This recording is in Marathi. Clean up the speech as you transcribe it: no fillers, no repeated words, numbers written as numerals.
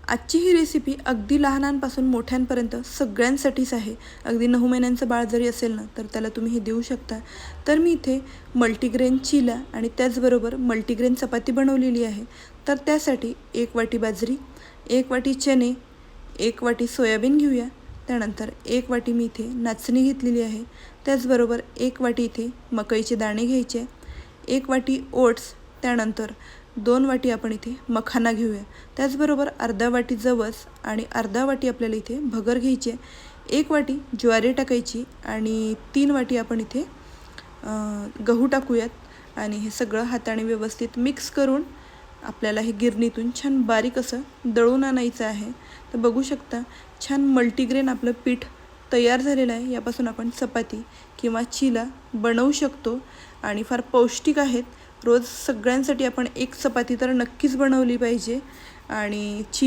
आजची ही रेसिपी अगदी लहानांपासून मोठ्यांपर्यंत सगळ्यांसाठीच आहे. अगदी 9 महिन्यांचं बाळ जरी असेल ना तर त्याला तुम्ही हे देऊ शकता. तर मी इथे मल्टीग्रेन चिला आणि त्याचबरोबर मल्टीग्रेन चपाती बनवलेली आहे. तर त्यासाठी 1 वाटी बाजरी, 1 वाटी चणे, 1 वाटी सोयाबीन घेऊया. त्यानंतर 1 वाटी मी इथे नाचणी घेतलेली आहे. त्याचबरोबर 1 वाटी इथे मकईचे दाणे घ्यायचे, 1 वाटी ओट्स, त्यानंतर 2 वाटी आपण इथे मखाना घेऊया. त्याचबरोबर अर्धा वाटी जवस आणि अर्धा वाटी आपल्याला इथे भगर घ्यायची आहे. 1 वाटी ज्वारी टाकायची आणि 3 वाटी आपण इथे गहू टाकूयात आणि हे सगळं हाताने व्यवस्थित मिक्स करून आपल्याला हे गिरणीतून छान बारीक असं दळून आणायचं आहे. तर बघू शकता छान मल्टीग्रेन आपलं पीठ तयार झालेलं आहे. यापासून आपण चपाती किंवा चिला बनवू शकतो आणि फार पौष्टिक आहेत. रोज सगळ्यांसाठी आपण एक चपाती तर नक्कीच बनवली पाहिजे आणि चिला